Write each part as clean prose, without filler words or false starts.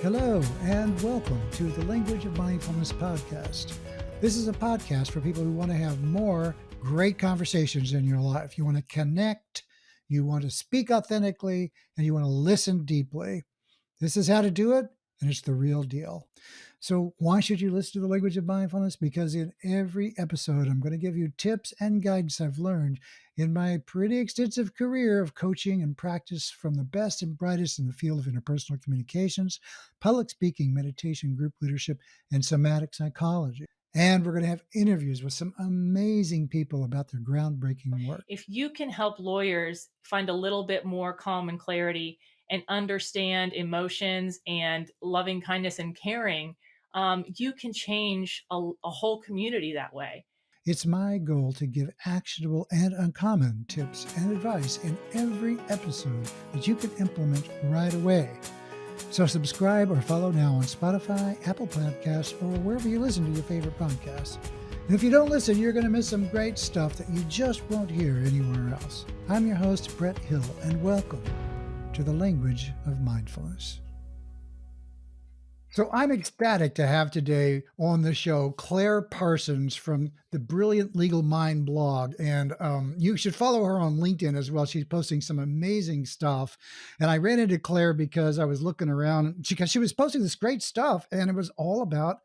Hello, and welcome to the Language of Mindfulness podcast. This is a podcast for people who want to have more great conversations in your life. You want to connect, you want to speak authentically, and you want to listen deeply. This is how to do it, and it's the real deal. So, why should you listen to the Language of Mindfulness? Because in every episode, I'm going to give you tips and guidance I've learned in my pretty extensive career of coaching and practice from the best and brightest in the field of interpersonal communications, public speaking, meditation, group leadership, and somatic psychology. And we're going to have interviews with some amazing people about their groundbreaking work. If you can help lawyers find a little bit more calm and clarity and understand emotions and loving kindness and caring, you can change a whole community that way. It's my goal to give actionable and uncommon tips and advice in every episode that you can implement right away. So subscribe or follow now on Spotify, Apple Podcasts, or wherever you listen to your favorite podcasts. And if you don't listen, you're going to miss some great stuff that you just won't hear anywhere else. I'm your host, Brett Hill, and welcome to the Language of Mindfulness. So I'm ecstatic to have today on the show Claire Parsons from the Brilliant Legal Mind blog. And you should follow her on LinkedIn as well. She's posting some amazing stuff. And I ran into Claire because I was looking around because she was posting this great stuff. And it was all about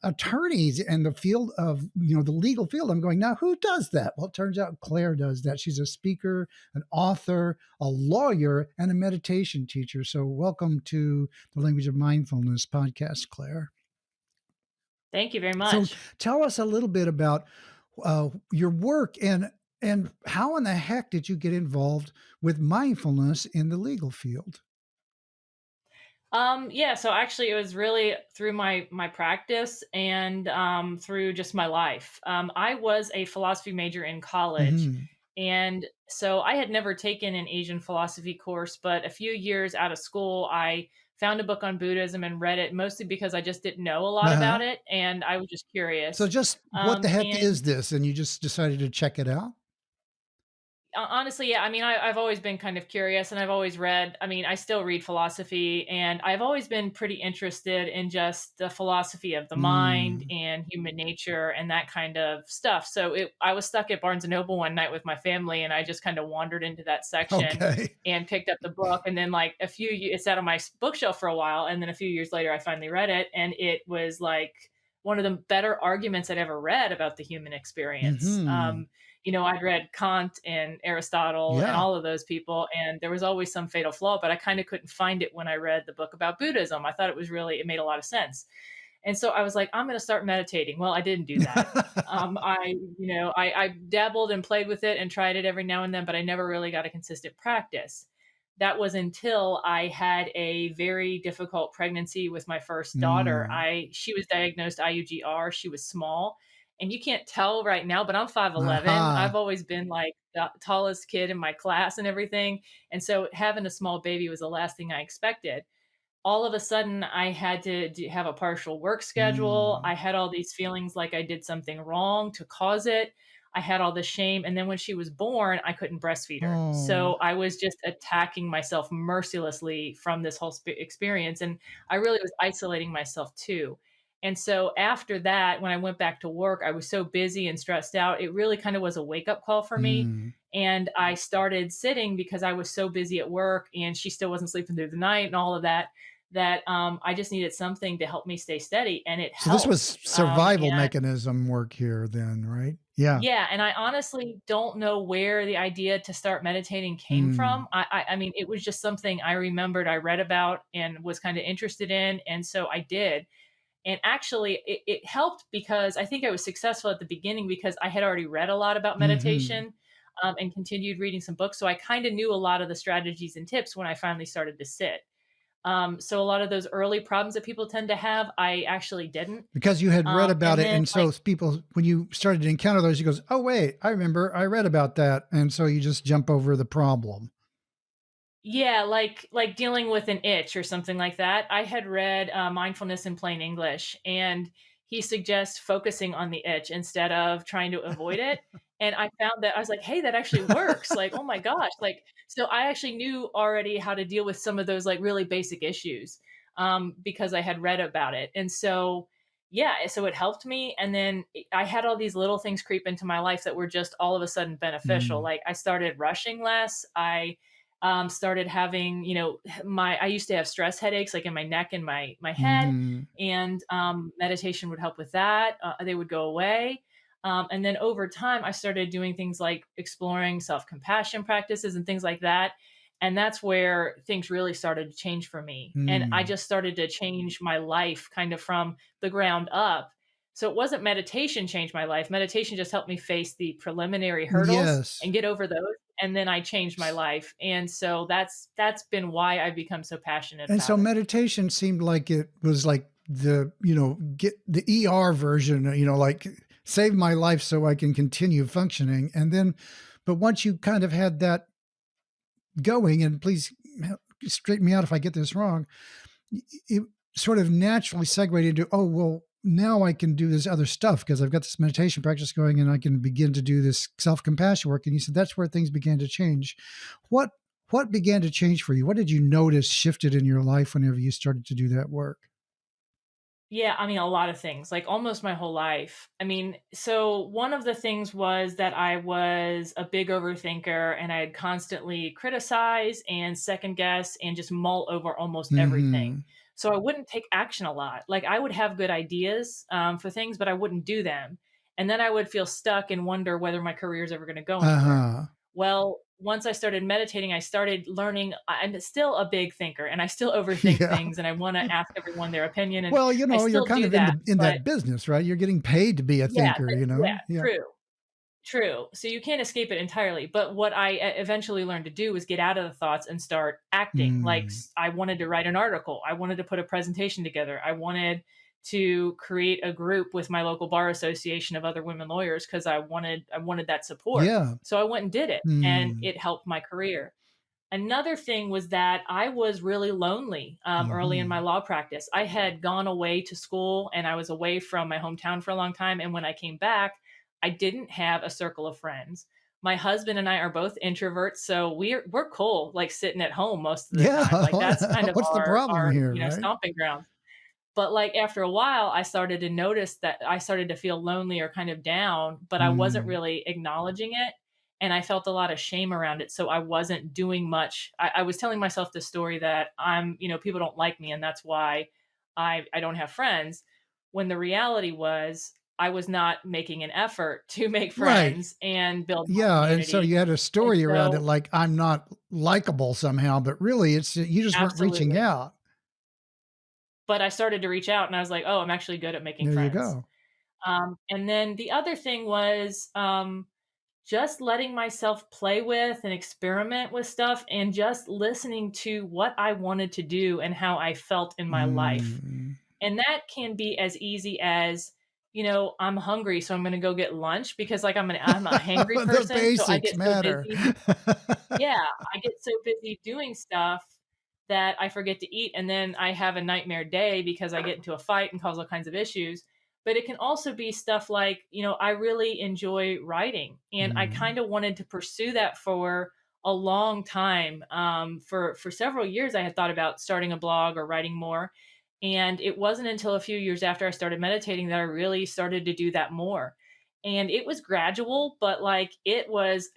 attorneys and the field of, the legal field. I'm going, now who does that? Well, it turns out Claire does that. She's a speaker, an author, a lawyer, and a meditation teacher. So welcome to the Language of Mindfulness podcast, Claire. Thank you very So much. tell us a little bit about your work and how in the heck did you get involved with mindfulness in the legal field? Yeah, so actually it was really through my practice and through just my life. I was a philosophy major in college. Hmm. And so I had never taken an Asian philosophy course, but a few years out of school, I found a book on Buddhism and read it mostly because I just didn't know a lot Uh-huh. about it. And I was just So curious. just what the heck And is this? And you just decided to check it out? Honestly, yeah. I mean, I've always been kind of curious and I've always read, I mean, I still read philosophy and I've always been pretty interested in just the philosophy of the mind Mm. and human nature and that kind of stuff. So I was stuck at Barnes and Noble one night with my family and I just kind of wandered into that section Okay. and picked up the book. And then, like, it sat on my bookshelf for a while. And then a few years later, I finally read it. And it was like one of the better arguments I'd ever read about the human experience. Hmm. I'd read Kant and Aristotle and Yeah. all of those people, and there was always some fatal flaw, but I kind of couldn't find it when I read the book about Buddhism. I thought it made a lot of sense. And so I was like, I'm going to start meditating. Well, I didn't do that. I dabbled and played with it and tried it every now and then, but I never really got a consistent practice. That was until I had a very difficult pregnancy with my first daughter. Mm. She was diagnosed IUGR. She was small, and you can't tell right now, but I'm 5'11". Aha. I've always been like the tallest kid in my class and everything. And so having a small baby was the last thing I expected. All of a sudden, I had to have a partial work schedule. Mm. I had all these feelings like I did something wrong to cause it. I had all this shame. And then when she was born, I couldn't breastfeed her. Oh. So I was just attacking myself mercilessly from this whole experience. And I really was isolating myself too. And so after that, when I went back to work, I was so busy and stressed out. It really kind of was a wake up call for me. Mm. And I started sitting because I was so busy at work and she still wasn't sleeping through the night and all of that, I just needed something to help me stay steady, and it So this was helped. survival And mechanism work here then, right? Yeah. yeah, and I honestly don't know where the idea to start meditating came Mm. from. I mean, it was just something I remembered I read about and was kind of interested in, and so I did. And actually, it helped because I think I was successful at the beginning because I had already read a lot about Mhm. meditation, and continued reading some books. So I kind of knew a lot of the strategies and tips when I finally started to sit. So a lot of those early problems that people tend to have, I actually didn't. Because you had read about And it, then, and like, so people when you started to encounter those, you goes, "Oh, wait, I remember, I read about that," and so you just jump over the problem. yeah, like dealing with an itch or something like that. I had read Mindfulness in Plain English, and he suggests focusing on the itch instead of trying to avoid it. And I found that I was like, hey, that actually works. Like, oh my gosh. Like, so I actually knew already how to deal with some of those like really basic issues. because I had read about it. And so, yeah, so it helped me. And then I had all these little things creep into my life that were just all of a sudden beneficial. Mm. Like I started rushing less. I started having, I used to have stress headaches like in my neck and my head, Mhm. and meditation would help with that. They would go away. And then over time, I started doing things like exploring self compassion practices and things like that. And that's where things really started to change for me. And I Mm. just started to change my life kind of from the ground up. So it wasn't meditation changed my life. Meditation just helped me face the preliminary hurdles Yes. and get over those. And then I changed my life. And so that's been why I've become so passionate And so about it. meditation seemed like it was like the, get the ER version, like save my life so I can continue functioning. And then, but once you kind of had that going, and please straighten me out if I get this wrong, it sort of naturally segued into, oh, well, now I can do this other stuff because I've got this meditation practice going and I can begin to do this self-compassion work. And you said that's where things began to change. What what began to change for you? What did you notice shifted in your life whenever you started to do that work? Yeah, I mean, a lot of things, like almost my whole life. I mean, so one of the things was that I was a big overthinker and I'd constantly criticize and second guess and just mull over almost everything. Mhm. So I wouldn't take action a lot. Like I would have good ideas for things, but I wouldn't do them. And then I would feel stuck and wonder whether my career is ever going to go anywhere. Uh-huh. Well, once I started meditating, I started learning. I'm still a big thinker and I still overthink Yeah. things and I want to ask everyone their opinion. And Well, I you're still kind do of in that. the in But that business, right? You're getting paid to be a yeah, thinker, yeah, Yeah. true, true. So you can't escape it entirely. But what I eventually learned to do was get out of the thoughts and start acting. Like Mm. I wanted to write an article, I wanted to put a presentation together, I wanted to create a group with my local bar association of other women lawyers because I wanted that support. Yeah. So I went and did it, and Mm. it helped my career. Another thing was that I was really lonely early in my Mhm. law practice. I had gone away to school and I was away from my hometown for a long time. And when I came back, I didn't have a circle of friends. My husband and I are both introverts, so we're cool, like sitting at home most of the Yeah. time. Like that's kind of What's the problem our here, right? stomping ground. But, like, after a while, I started to notice that I started to feel lonely or kind of down, but I wasn't Mm. really acknowledging it, and I felt a lot of shame around it, so I wasn't doing much. I was telling myself the story that people don't like me, and that's why I don't have friends, when the reality was I was not making an effort to make Right. friends and build my Yeah, and so community, you had a and story around it so like, "I'm not likable somehow," but really it's you just weren't reaching absolutely. out. But I started to reach out, and I was like, "Oh, I'm actually good at making There you friends." go. And then the other thing was just letting myself play with and experiment with stuff and just listening to what I wanted to do and how I felt in my life. Mm. And that can be as easy as, I'm hungry, so I'm going to go get lunch because like I'm a hangry The person, so I basics get so matter. busy. Yeah, I get so busy doing stuff that I forget to eat, and then I have a nightmare day because I get into a fight and cause all kinds of issues. But it can also be stuff like, I really enjoy writing, and I Mm. kind of wanted to pursue that for a long time. For several years, I had thought about starting a blog or writing more, and it wasn't until a few years after I started meditating that I really started to do that more. And it was gradual, but like it was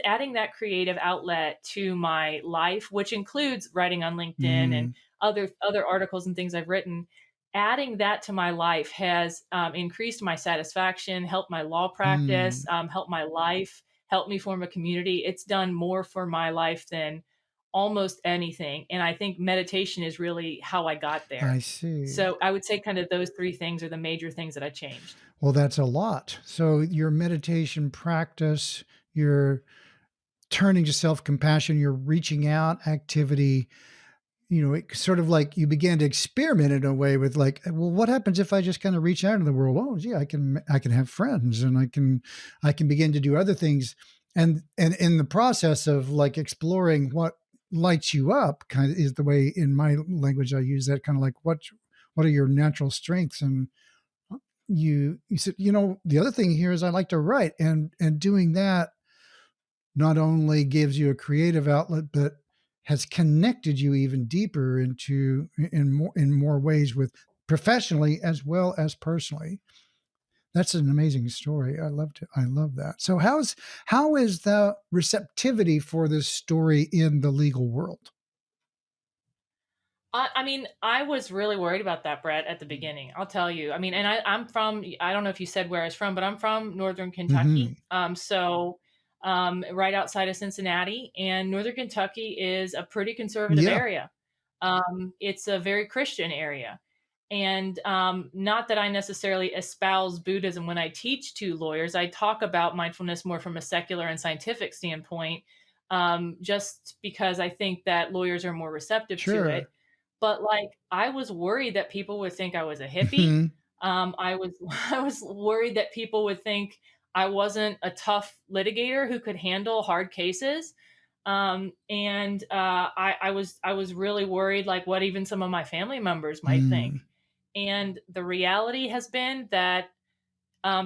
adding that creative outlet to my life, which includes writing on LinkedIn and Mm. other articles and things I've written. Adding that to my life has increased my satisfaction, helped my law practice, Mm. helped my life, helped me form a community. It's done more for my life than almost anything. And I think meditation is really how I got I there. see. So I would say kind of those three things are the major things that I changed. Well, that's a lot. So your meditation practice, your turning to self-compassion, your reaching out activity, it sort of like you began to experiment in a way with like, well, what happens if I just kind of reach out into the world? Oh, gee, I can have friends and I can begin to do other things. And in the process of like exploring what lights you up kind of is the way in my language I use that kind of like what are your natural strengths? And you said, the other thing here is I like to write and doing that not only gives you a creative outlet, but has connected you even deeper into in more ways with professionally as well as personally. That's an amazing story. I love that. So how is the receptivity for this story in the legal world? I mean, I was really worried about that, Brett, at the beginning. I'll tell you. I mean, and I'm from. I don't know if you said where I was from, but I'm from Northern Hmm. Kentucky. Right outside of Cincinnati, and Northern Kentucky is a pretty conservative Yeah, area. It's a very Christian area, and not that I necessarily espouse Buddhism when I teach to lawyers. I talk about mindfulness more from a secular and scientific standpoint, just because I think that lawyers are more receptive to it. sure. But, like, I was worried that people would think I was a hippie. Hmm. I was I was worried that people would think I wasn't a tough litigator who could handle hard cases. I was really worried, like, what even some of my family members might think. Mm. And the reality has been that,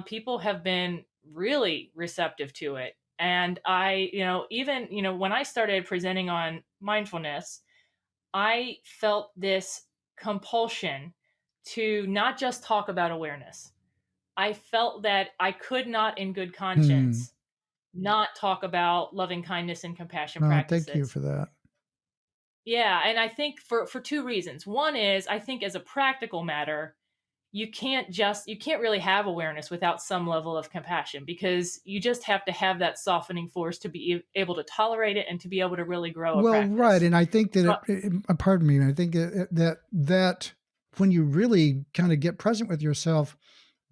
people have been really receptive to it. And even, when I started presenting on mindfulness, I felt this compulsion to not just talk about awareness. I felt that I could not, in good Hmm. conscience, not talk about loving kindness and compassion Oh, thank you practices. for that. Yeah, and I think for two reasons. One is I think as a practical matter, you can't really have awareness without some level of compassion, because you just have to have that softening force to be able to tolerate it and to be able to really grow a Well, right, practice. and I think that So pardon me, I think that when you really kind of get present with yourself,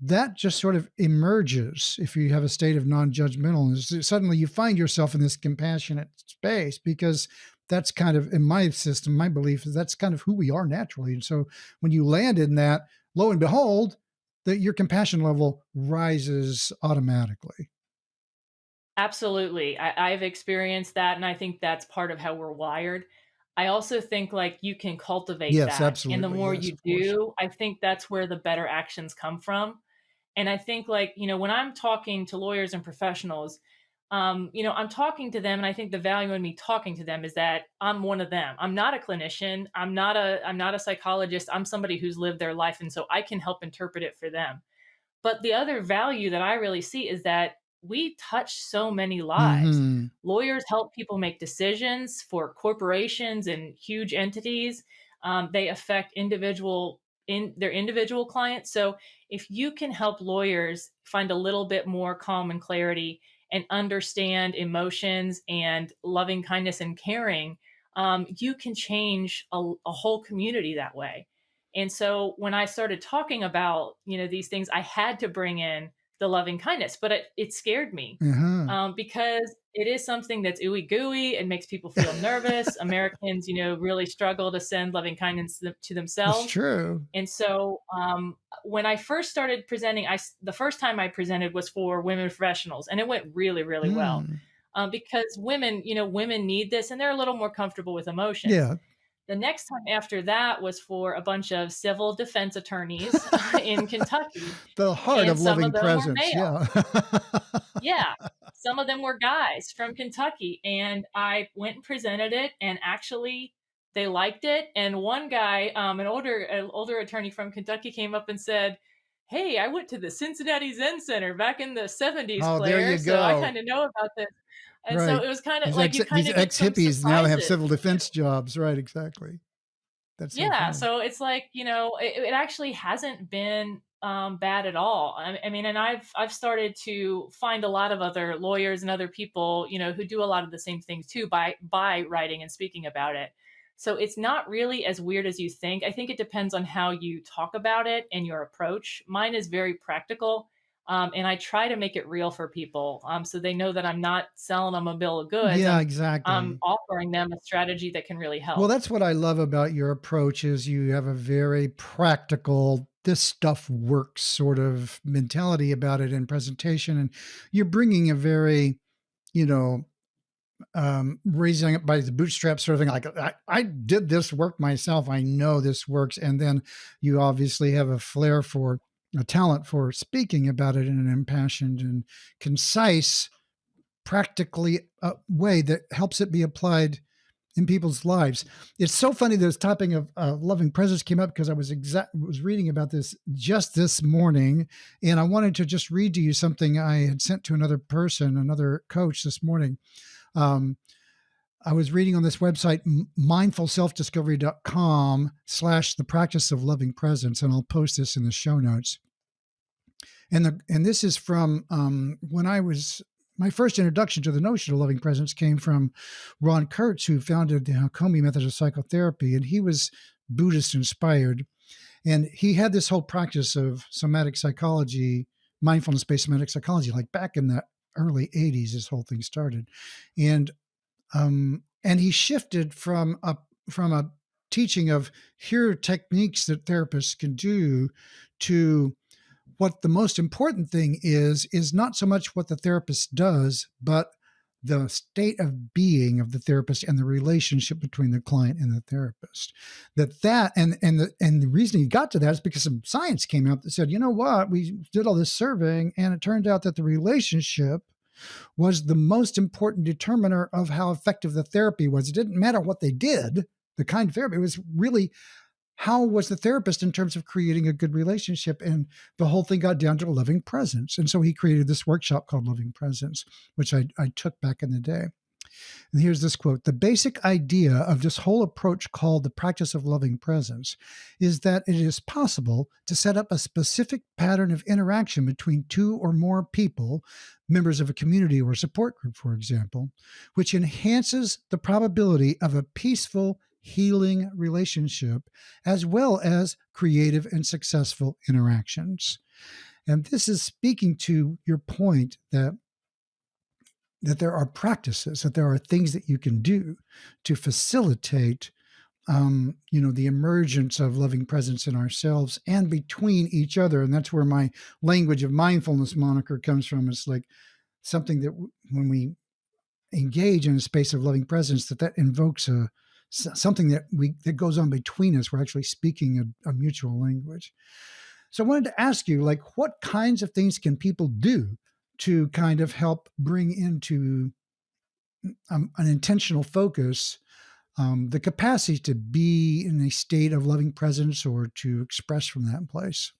that just sort of emerges if you have a state of non-judgmentalness. Suddenly you find yourself in this compassionate space because that's kind of in my system, my belief is that's kind of who we are naturally. And so when you land in that, lo and behold, that your compassion level rises automatically. absolutely. I've experienced that, and I think that's part of how we're wired. I also think, like, you can cultivate Yes, that, and the absolutely. more Yes, you of course. do, I think that's where the better actions come from. And I think, like, when I'm talking to lawyers and professionals, I'm talking to them, and I think the value in me talking to them is that I'm one of them. I'm not a clinician. I'm not a psychologist. I'm somebody who's lived their life, and so I can help interpret it for them. But the other value that I really see is that we touch so many lives. Mhm. Lawyers help people make decisions for corporations and huge entities. They affect their individual clients. So if you can help lawyers find a little bit more calm and clarity and understand emotions and loving kindness and caring, you can change a whole community that way. And so when I started talking about, these things, I had to bring in the loving kindness, but it scared me, Uh-huh. because it is something that's ooey gooey and makes people feel nervous. Americans, really struggle to send loving kindness to That's themselves. true. And so, when I first started presenting, the first time I presented was for women professionals, and it went really, really well, Mm. because women need this, and they're a little more comfortable with emotions. Yeah. The next time after that was for a bunch of civil defense attorneys in Kentucky, The heart and of some of loving them were presence, male. yeah. Yeah, some of them were guys from Kentucky, and I went and presented it, and actually they liked it. And one guy, an older attorney from Kentucky, came up and said, "Hey, I went to the Cincinnati Zen Center back in the '70s, Oh, there Claire, you so I go. kind of know about this." And so Right. it was kind of These like ex you kind these of get some ex-hippies now have surprises. civil defense jobs, right, exactly. That's so Yeah, funny. so it's like, it actually hasn't been, bad at all. I mean, and I've started to find a lot of other lawyers and other people, who do a lot of the same things too by writing and speaking about it. So it's not really as weird as you think. I think it depends on how you talk about it and your approach. Mine is very practical, and I try to make it real for people, so they know that I'm not selling them a bill of goods. Yeah, I'm exactly. offering them a strategy that can really Well, help. that's what I love about your approach is you have a very practical, this stuff works sort of mentality about it in presentation, and you're bringing a very, you know, raising it by the bootstraps sort of thing. Like I did this work myself. I know this works. And then you obviously have a flair for a talent for speaking about it in an impassioned and concise, practically way that helps it be applied in people's lives. It's so funny this topic of loving presence came up because I was reading about this just this morning, and I wanted to just read to you something I had sent to another person, another coach this morning. Um, I was reading on this website, mindfulselfdiscovery.com/the practice of loving presence, and I'll post this in the show notes. And this is from when I was my first introduction to the notion of loving presence came from Ron Kurtz, who founded the Hakomi method of psychotherapy, and he was Buddhist inspired, and he had this whole practice of somatic psychology, mindfulness-based somatic psychology, like back in the early '80s. This whole thing started, and he shifted from a teaching of here are techniques that therapists can do to what the most important thing is not so much what the therapist does, but the state of being of the therapist and the relationship between the client and the therapist. And the reason he got to that is because some science came out that said, you know what, we did all this surveying, and it turned out that the relationship was the most important determiner of how effective the therapy was. It didn't matter what they did, the kind of therapy. It was really how was the therapist in terms of creating a good relationship? And the whole thing got down to loving presence. And so he created this workshop called Loving Presence, which I took back in the day. And here's this quote: "The basic idea of this whole approach called the practice of loving presence is that it is possible to set up a specific pattern of interaction between two or more people, members of a community or support group, for example, which enhances the probability of a peaceful, healing relationship, as well as creative and successful interactions." And this is speaking to your point that there are practices, that there are things that you can do to facilitate, the emergence of loving presence in ourselves and between each other. And that's where my language of mindfulness moniker comes from. It's like something that when we engage in a space of loving presence, that invokes something that goes on between us. We're actually speaking a mutual language. So I wanted to ask you, like, what kinds of things can people do to kind of help bring into an intentional focus the capacity to be in a state of loving presence or to express from that place?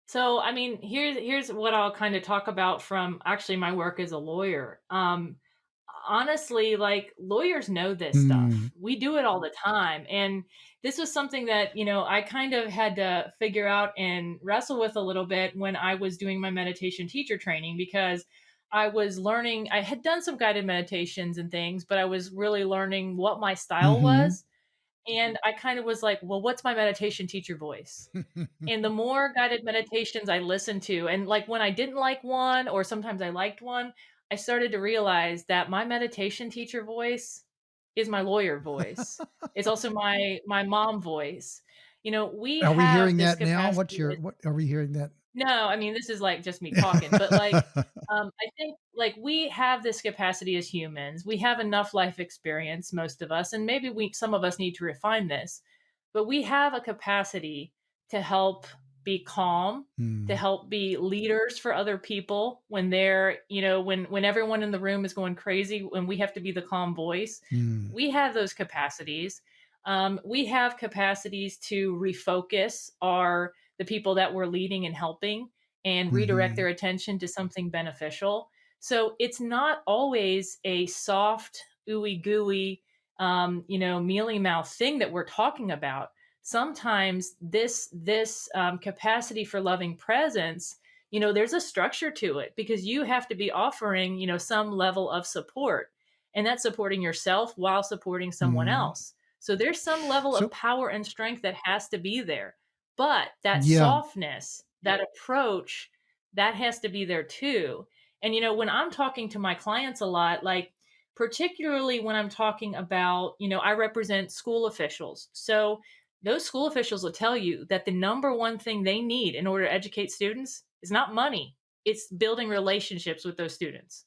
So, I mean, here's what I'll kind of talk about from actually my work as a lawyer. Honestly, like lawyers know this Hmm. stuff. We do it all the time. And this was something that, I kind of had to figure out and wrestle with a little bit when I was doing my meditation teacher training because I was learning, I had done some guided meditations and things, but I was really learning what my style Hmm. was. And I kind of was like, well, what's my meditation teacher voice? And the more guided meditations I listened to, and like when I didn't like one, or sometimes I liked one, I started to realize that my meditation teacher voice is my lawyer voice. It's also my mom voice. We Are we have hearing this that now? capacity. What are we hearing that? No, I mean, this is, like, just me talking, but, like, I think, like, we have this capacity as humans. We have enough life experience, most of us, and maybe some of us need to refine this, but we have a capacity to help be calm, to Hmm. help be leaders for other people when when everyone in the room is going crazy, when we have to be the calm voice. Hmm. We have those capacities. We have capacities to refocus the people that we're leading and helping and redirect Hmm. their attention to something beneficial. So it's not always a soft, ooey gooey, mealy mouth thing that we're talking about. Sometimes this capacity for loving presence, there's a structure to it because you have to be offering, some level of support, and that's supporting yourself while supporting someone Hmm. else. So there's some level of So, power and strength that has to be there. But that yeah. softness, that approach, that has to be there too. And when I'm talking to my clients a lot, like particularly when I'm talking about, I represent school officials. So those school officials will tell you that the number one thing they need in order to educate students is not money, it's building relationships with those students.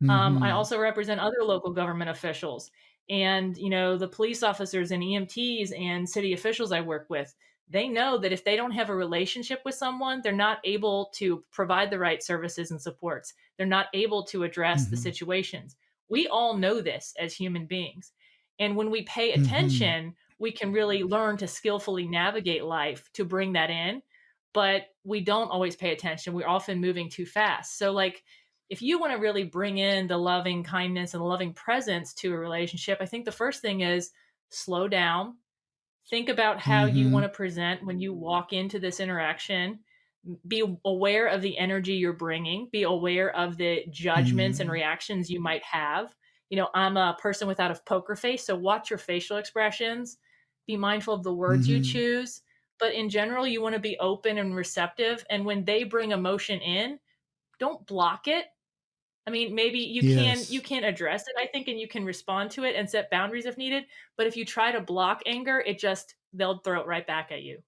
I Hmm. also represent other local government officials and, the police officers and EMTs and city officials I work with. They know that if they don't have a relationship with someone, they're not able to provide the right services and supports. They're not able to address the Hmm. situations. We all know this as human beings. And when we pay Hmm. attention, we can really learn to skillfully navigate life to bring that in. But we don't always pay attention. We're often moving too fast. So, like, if you want to really bring in the loving kindness and the loving presence to a relationship, I think the first thing is slow down. Think about how you want Hmm. to present when you walk into this interaction. Be aware of the energy you're bringing, be aware of the judgments and Hmm. reactions you might have. I'm a person without a poker face, so watch your facial expressions, be mindful of the words you Hmm. choose. But in general, you want to be open and receptive. And when they bring emotion in, don't block it. I mean, maybe you Yes. can address it, I think, and you can respond to it and set boundaries if needed. But if you try to block anger, they'll throw it right back at you.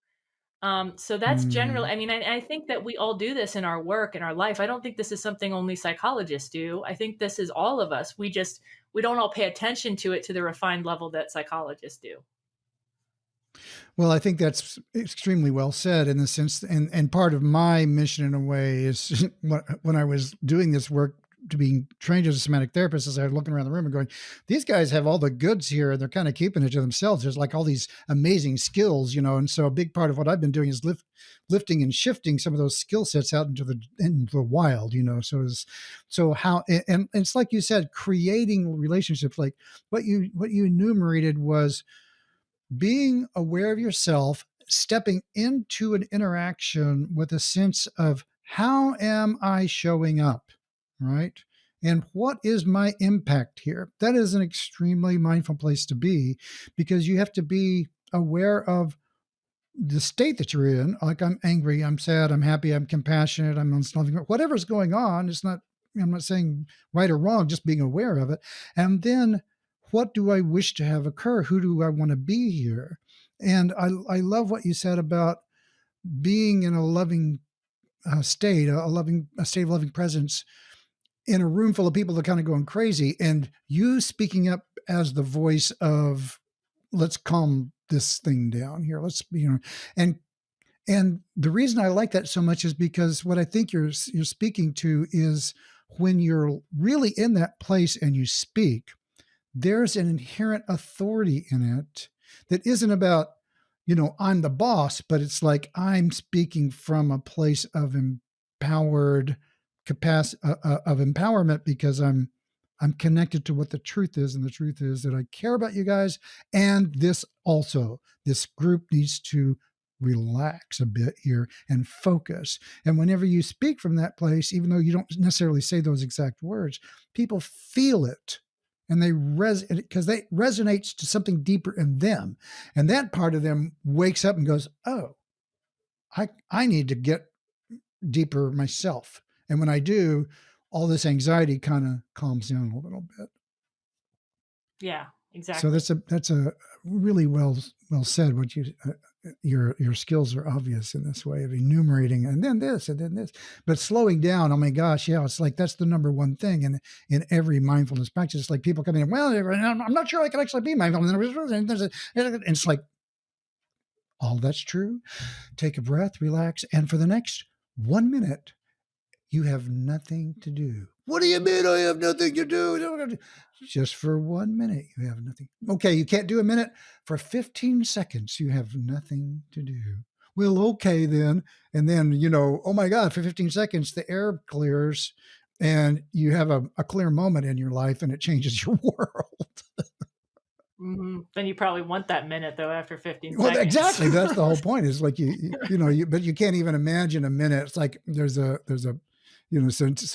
So that's generally, Mm. I mean, I think that we all do this in our work, in our life. I don't think this is something only psychologists do. I think this is all of us. We don't all pay attention to it to the refined level that psychologists do. Well, I think that's extremely well said in the sense, and part of my mission in a way is when I was doing this work to being trained as a somatic therapist, as I was looking around the room and going, these guys have all the goods here and they're kind of keeping it to themselves. There's like all these amazing skills, and so a big part of what I've been doing is lifting and shifting some of those skill sets out into the wild, so how, and it's like you said, creating relationships, like what you enumerated was being aware of yourself, stepping into an interaction with a sense of how am I showing up, right? And what is my impact here? That is an extremely mindful place to be because you have to be aware of the state that you're in. Like, I'm angry, I'm sad, I'm happy, I'm compassionate, I'm loving, whatever's going on. I'm not saying right or wrong, just being aware of it. And then what do I wish to have occur? Who do I want to be here? And I love what you said about being in a loving state, a state of loving presence in a room full of people that are kind of going crazy, and you speaking up as the voice of, let's calm this thing down here. And and the reason I like that so much is because what I think you're speaking to is when you're really in that place and you speak, there's an inherent authority in it that isn't about, I'm the boss, but it's like I'm speaking from a place of empowered capacity, of empowerment, because I'm connected to what the truth is, and the truth is that I care about you guys, and this group needs to relax a bit here and focus. And whenever you speak from that place, even though you don't necessarily say those exact words, people feel it, and because they resonates to something deeper in them, and that part of them wakes up and goes, oh, I need to get deeper myself. And when I do, all this anxiety kind of calms down a little bit. Yeah, So exactly. that's a really well said. What your skills are obvious in this way of enumerating, and then this and then this, but slowing down. Oh my gosh, yeah, it's like that's the number one thing in every mindfulness practice. It's like people come in, well, I'm not sure I can actually be mindful, and it's like, all that's true. Take a breath, relax, and for the next 1 minute, you have nothing to do. What do you mean I have nothing to do? Just for 1 minute, you have nothing. Okay, you can't do a minute. For 15 seconds, you have nothing to do. Well, okay, then. And then, oh my God, for 15 seconds, the air clears and you have a clear moment in your life, and it changes your world. Then you probably want that minute though after 15 Well, seconds. exactly. That's the whole point. Is like but you can't even imagine a minute. It's like there's a, so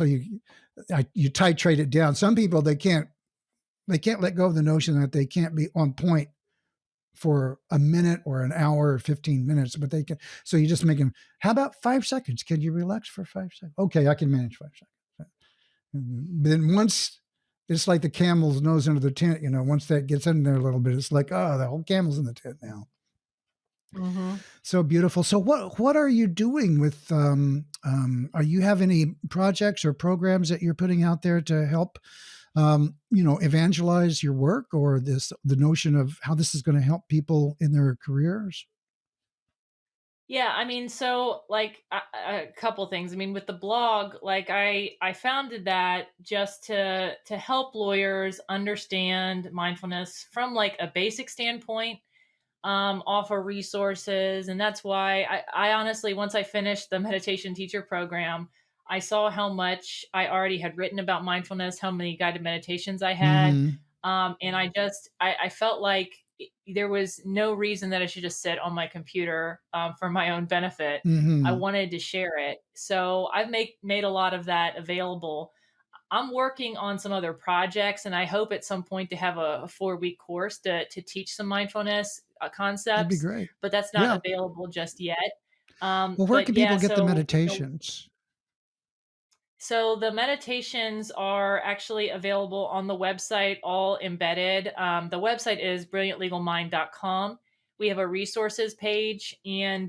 you titrate it down. Some people, they can't let go of the notion that they can't be on point for a minute or an hour or 15 minutes, but they can. So you just make them. How about 5 seconds? Can you relax for 5 seconds? Okay, I can manage 5 seconds. But then once. It's like the camel's nose under the tent. Once that gets in there a little bit, it's like, oh, the whole camel's in the tent now. Hmm. So beautiful. So what are you doing with are you have any projects or programs that you're putting out there to help evangelize your work, or the notion of how this is going to help people in their careers? Yeah, I mean, so like a couple things. I mean, with the blog, like I founded that just to help lawyers understand mindfulness from like a basic standpoint, offer resources. And that's why I honestly, once I finished the meditation teacher program, I saw how much I already had written about mindfulness, how many guided meditations I had. Mm-hmm. And I felt like there was no reason that I should just sit on my computer for my own benefit. I Mm-hmm. wanted to share it. So I've made a lot of that available. I'm working on some other projects, and I hope at some point to have a 4-week course to teach some mindfulness That'd be concepts, great. but that's not Yeah. available just yet. Well, where But can yeah, people get the meditations? so the meditations are actually available on the website, all embedded. The website is brilliantlegalmind.com. We have a resources page, and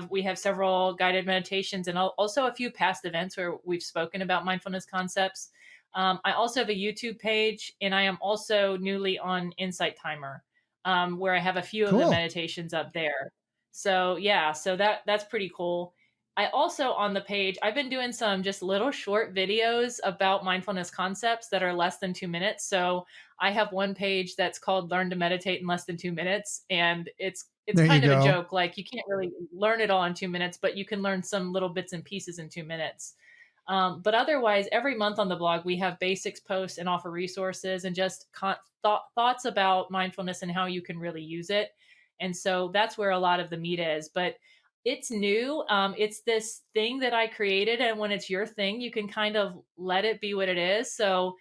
we have several guided meditations and also a few past events where we've spoken about mindfulness concepts. I also have a YouTube page, and I am also newly on Insight Timer, where I have a few of the Cool. meditations up there. So yeah, so that's pretty cool. I also on the page, I've been doing some just little short videos about mindfulness concepts that are less than 2 minutes. So I have one page that's called Learn to Meditate in Less Than 2 minutes. And it's There you kind of a go. joke. Like you can't really learn it all in 2 minutes, but you can learn some little bits and pieces in 2 minutes. But otherwise, every month on the blog, we have basics posts and offer resources and just thoughts about mindfulness and how you can really use it. And so that's where a lot of the meat is. But it's new. It's this thing that I created, and when it's your thing, you can kind of let it be what it is. So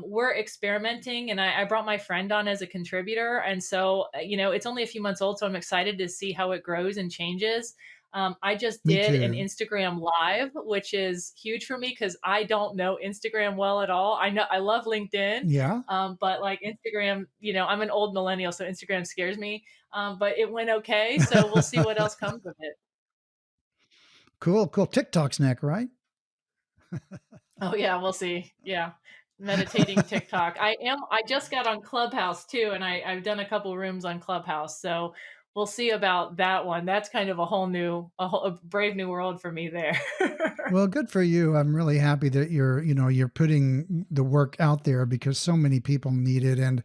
we're experimenting, and I brought my friend on as a contributor, and so it's only a few months old, so I'm excited to see how it grows and changes. I just Me did an too. Instagram live, which is huge for me because I don't know Instagram well at all. I love LinkedIn, Yeah. but like Instagram, I'm an old millennial, so Instagram scares me. But it went okay, so we'll see what else comes of it. Cool. Cool. TikTok's neck, right? Oh yeah, we'll see. Yeah. Meditating TikTok. I just got on Clubhouse too, and I've done a couple rooms on Clubhouse. So we'll see about that one. That's kind of a brave new world for me there. Well, good for you. I'm really happy that you're putting the work out there because so many people need it, and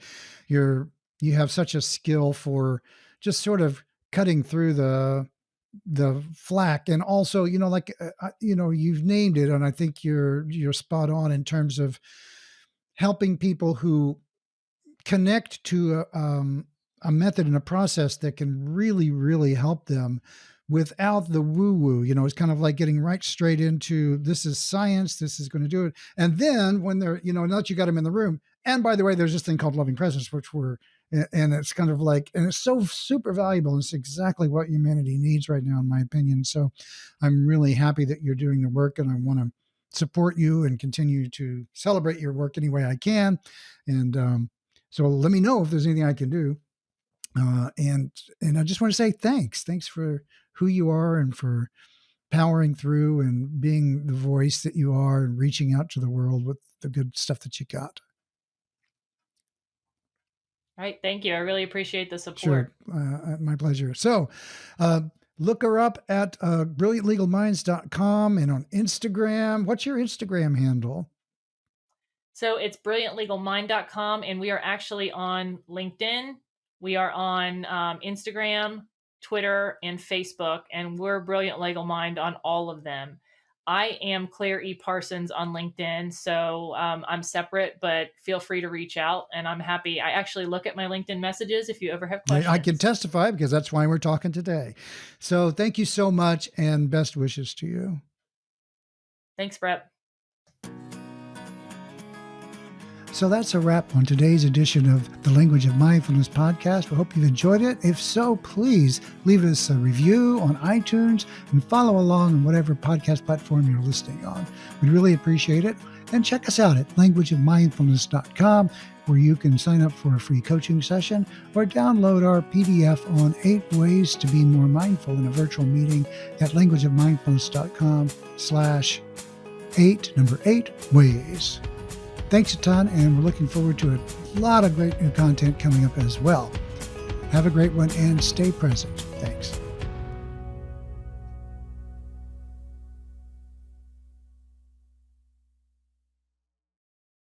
you have such a skill for just sort of cutting through the flack, and also, like, you've named it, and I think you're spot on in terms of helping people who connect to a method and a process that can really, really help them without the woo woo. It's kind of like getting right straight into this is science, this is going to do it. And then when they're, now that you got them in the room, and by the way, there's this thing called loving presence, and it's kind of like, and it's so super valuable. It's exactly what humanity needs right now, in my opinion. So I'm really happy that you're doing the work, and I want to support you and continue to celebrate your work any way I can. And so let me know if there's anything I can do. And I just want to say thanks for who you are and for powering through and being the voice that you are and reaching out to the world with the good stuff that you got. Right. Thank you. I really appreciate the Sure. support. My pleasure. So, uh, look her up at brilliantlegalminds.com and on Instagram. What's your Instagram handle? So it's brilliantlegalmind.com, and we are actually on LinkedIn. We are on Instagram, Twitter, and Facebook, and we're Brilliant Legal Mind on all of them. I am Claire E. Parsons on LinkedIn, so I'm separate, but feel free to reach out, and I'm happy. I actually look at my LinkedIn messages if you ever have I can questions. testify because that's why we're talking today. So, thank you so much and best wishes to you. Thanks, Brett. So that's a wrap on today's edition of the Language of Mindfulness podcast. We hope you've enjoyed it. If so, please leave us a review on iTunes and follow along on whatever podcast platform you're listening on. We'd really appreciate it. And check us out at languageofmindfulness.com, where you can sign up for a free coaching session or download our PDF on 8 ways to be more mindful in a virtual meeting at languageofmindfulness.com/8 ways. Thanks a ton, and we're looking forward to a lot of great new content coming up as well. Have a great one and stay present. Thanks.